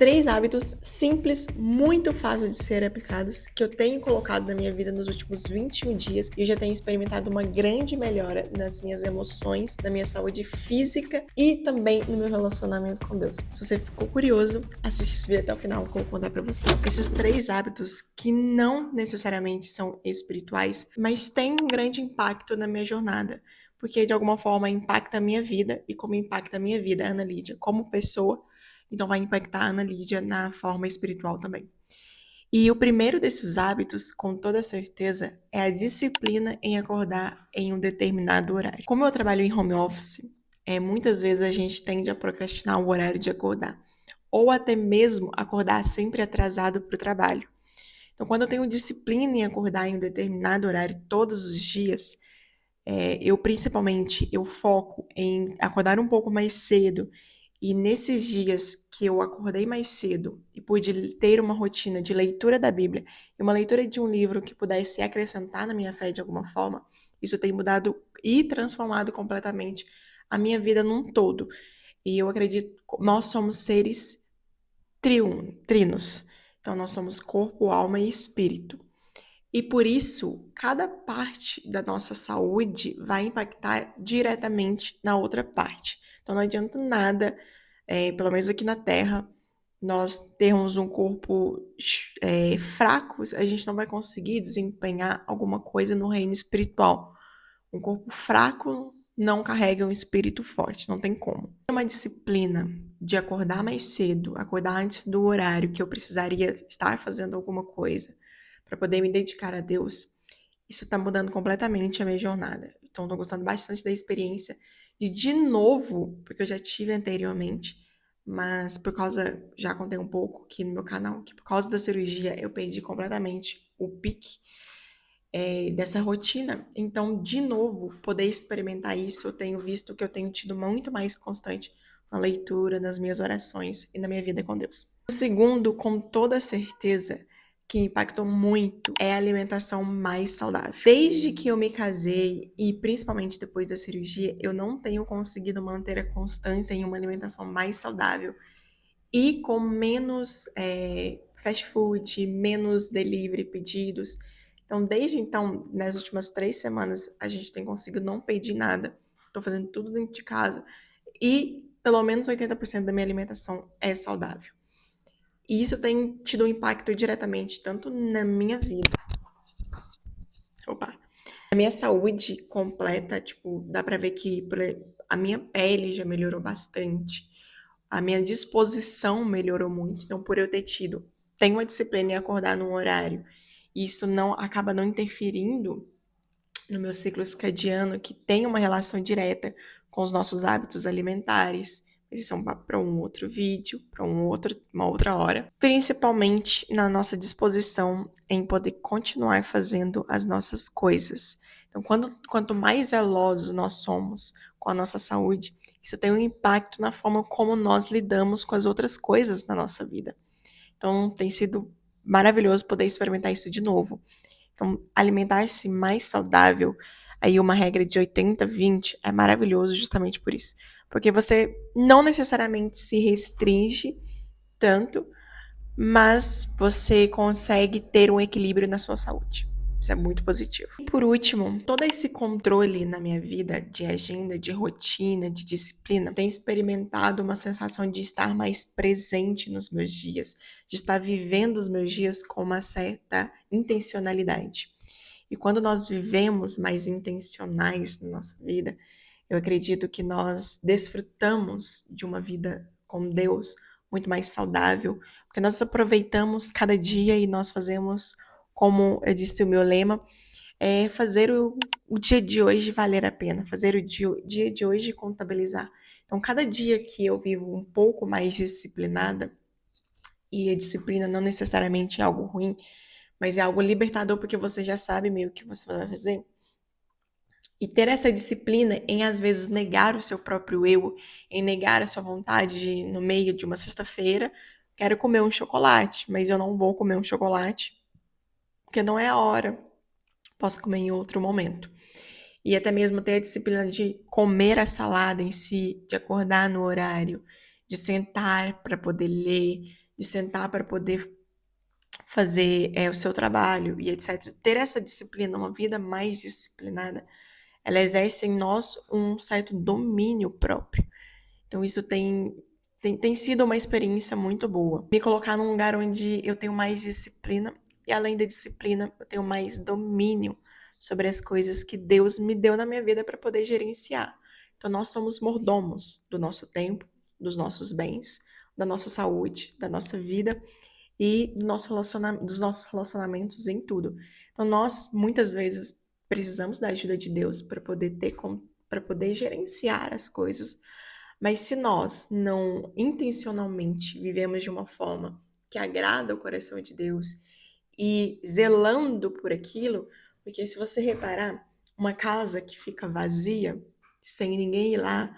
3 hábitos simples, muito fáceis de ser aplicados, que eu tenho colocado na minha vida nos últimos 21 dias e eu já tenho experimentado uma grande melhora nas minhas emoções, na minha saúde física e também no meu relacionamento com Deus. Se você ficou curioso, assiste esse vídeo até o final que eu vou contar pra vocês. Esses 3 hábitos que não necessariamente são espirituais, mas têm um grande impacto na minha jornada, porque de alguma forma impacta a minha vida e como impacta a minha vida, Ana Lídia, como pessoa, então vai impactar a Ana Lídia na forma espiritual também. E o primeiro desses hábitos, com toda certeza, é a disciplina em acordar em um determinado horário. Como eu trabalho em home office, muitas vezes a gente tende a procrastinar o horário de acordar, ou até mesmo acordar sempre atrasado para o trabalho. Então, quando eu tenho disciplina em acordar em um determinado horário todos os dias, eu foco em acordar um pouco mais cedo. E nesses dias que eu acordei mais cedo e pude ter uma rotina de leitura da Bíblia e uma leitura de um livro que pudesse acrescentar na minha fé de alguma forma, isso tem mudado e transformado completamente a minha vida num todo. E eu acredito que nós somos seres trinos. Então nós somos corpo, alma e espírito. E por isso, cada parte da nossa saúde vai impactar diretamente na outra parte. Então não adianta nada, pelo menos aqui na Terra, nós termos um corpo fraco, a gente não vai conseguir desempenhar alguma coisa no reino espiritual. Um corpo fraco não carrega um espírito forte, não tem como. Uma disciplina de acordar mais cedo, acordar antes do horário que eu precisaria estar fazendo alguma coisa para poder me dedicar a Deus, isso está mudando completamente a minha jornada. Então, estou gostando bastante da experiência de novo, porque eu já tive anteriormente, mas já contei um pouco aqui no meu canal, que por causa da cirurgia eu perdi completamente o pique dessa rotina. Então, de novo, poder experimentar isso, eu tenho visto que eu tenho tido muito mais constante na leitura, nas minhas orações e na minha vida com Deus. O segundo, com toda certeza, que impactou muito é a alimentação mais saudável. Desde que eu me casei e principalmente depois da cirurgia, eu não tenho conseguido manter a constância em uma alimentação mais saudável e com menos fast food, menos delivery pedidos. Então, desde então, nas últimas 3 semanas, a gente tem conseguido não pedir nada. Estou fazendo tudo dentro de casa. E pelo menos 80% da minha alimentação é saudável. E isso tem tido um impacto diretamente, tanto na minha vida, na minha saúde completa, tipo, dá pra ver que a minha pele já melhorou bastante, a minha disposição melhorou muito. Então, por eu tenho uma disciplina em acordar num horário, e isso acaba não interferindo no meu ciclo circadiano, que tem uma relação direta com os nossos hábitos alimentares. Mas isso é para um outro vídeo, para uma outra hora. Principalmente na nossa disposição em poder continuar fazendo as nossas coisas. Então, quanto mais zelosos nós somos com a nossa saúde, isso tem um impacto na forma como nós lidamos com as outras coisas na nossa vida. Então, tem sido maravilhoso poder experimentar isso de novo. Então, alimentar-se mais saudável, aí uma regra de 80-20 é maravilhoso justamente por isso. Porque você não necessariamente se restringe tanto, mas você consegue ter um equilíbrio na sua saúde. Isso é muito positivo. E por último, todo esse controle na minha vida de agenda, de rotina, de disciplina, tem experimentado uma sensação de estar mais presente nos meus dias, de estar vivendo os meus dias com uma certa intencionalidade. E quando nós vivemos mais intencionais na nossa vida, eu acredito que nós desfrutamos de uma vida com Deus muito mais saudável, porque nós aproveitamos cada dia e nós fazemos, como eu disse o meu lema, fazer o dia de hoje valer a pena, fazer o dia de hoje contabilizar. Então, cada dia que eu vivo um pouco mais disciplinada, e a disciplina não necessariamente é algo ruim, mas é algo libertador porque você já sabe meio que você vai fazer. E ter essa disciplina em, às vezes, negar o seu próprio eu, em negar a sua vontade de, no meio de uma sexta-feira, quero comer um chocolate, mas eu não vou comer um chocolate porque não é a hora. Posso comer em outro momento. E até mesmo ter a disciplina de comer a salada em si, de acordar no horário, de sentar para poder ler, de sentar para poder fazer o seu trabalho e etc. Ter essa disciplina, uma vida mais disciplinada, ela exerce em nós um certo domínio próprio. Então, isso tem sido uma experiência muito boa. Me colocar num lugar onde eu tenho mais disciplina e, além da disciplina, eu tenho mais domínio sobre as coisas que Deus me deu na minha vida para poder gerenciar. Então, nós somos mordomos do nosso tempo, dos nossos bens, da nossa saúde, da nossa vida e dos nossos relacionamentos em tudo. Então, nós muitas vezes precisamos da ajuda de Deus para poder gerenciar as coisas, mas se nós não intencionalmente vivemos de uma forma que agrada o coração de Deus e zelando por aquilo, porque se você reparar, uma casa que fica vazia, sem ninguém ir lá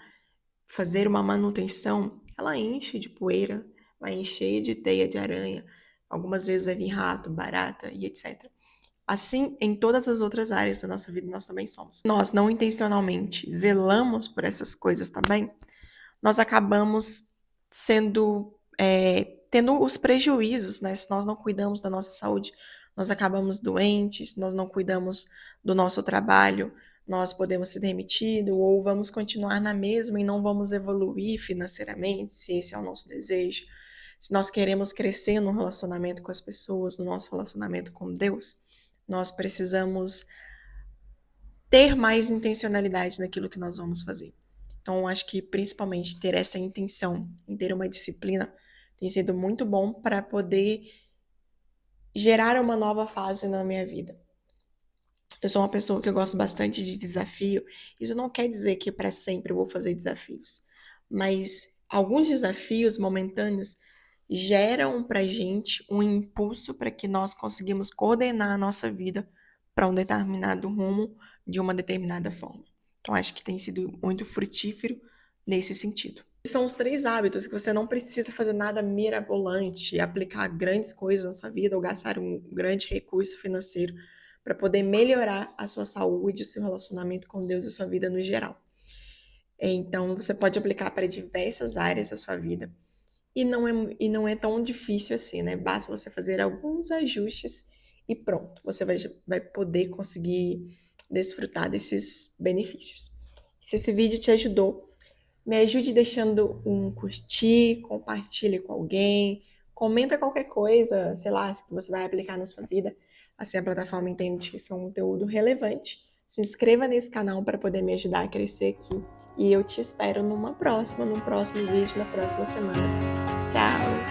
fazer uma manutenção, ela enche de poeira, vai encher de teia de aranha, algumas vezes vai vir rato, barata e etc. Assim, em todas as outras áreas da nossa vida, nós também somos. Nós não intencionalmente zelamos por essas coisas também, nós acabamos tendo os prejuízos, né? Se nós não cuidamos da nossa saúde, nós acabamos doentes, se nós não cuidamos do nosso trabalho, nós podemos ser demitidos ou vamos continuar na mesma e não vamos evoluir financeiramente, se esse é o nosso desejo. Se nós queremos crescer no relacionamento com as pessoas, no nosso relacionamento com Deus, nós precisamos ter mais intencionalidade naquilo que nós vamos fazer. Então, eu acho que principalmente ter essa intenção em ter uma disciplina tem sido muito bom para poder gerar uma nova fase na minha vida. Eu sou uma pessoa que eu gosto bastante de desafio. Isso não quer dizer que para sempre eu vou fazer desafios, mas alguns desafios momentâneos geram para gente um impulso para que nós conseguimos coordenar a nossa vida para um determinado rumo de uma determinada forma. Então, acho que tem sido muito frutífero nesse sentido. São os 3 hábitos que você não precisa fazer nada mirabolante, aplicar grandes coisas na sua vida ou gastar um grande recurso financeiro para poder melhorar a sua saúde, seu relacionamento com Deus e sua vida no geral. Então, você pode aplicar para diversas áreas da sua vida. E não é tão difícil assim, né? Basta você fazer alguns ajustes e pronto, você vai poder conseguir desfrutar desses benefícios. Se esse vídeo te ajudou, me ajude deixando um curtir, compartilhe com alguém, comenta qualquer coisa, sei lá, que você vai aplicar na sua vida. Assim a plataforma entende que isso é um conteúdo relevante. Se inscreva nesse canal para poder me ajudar a crescer aqui. E eu te espero num próximo vídeo, na próxima semana. Tchau!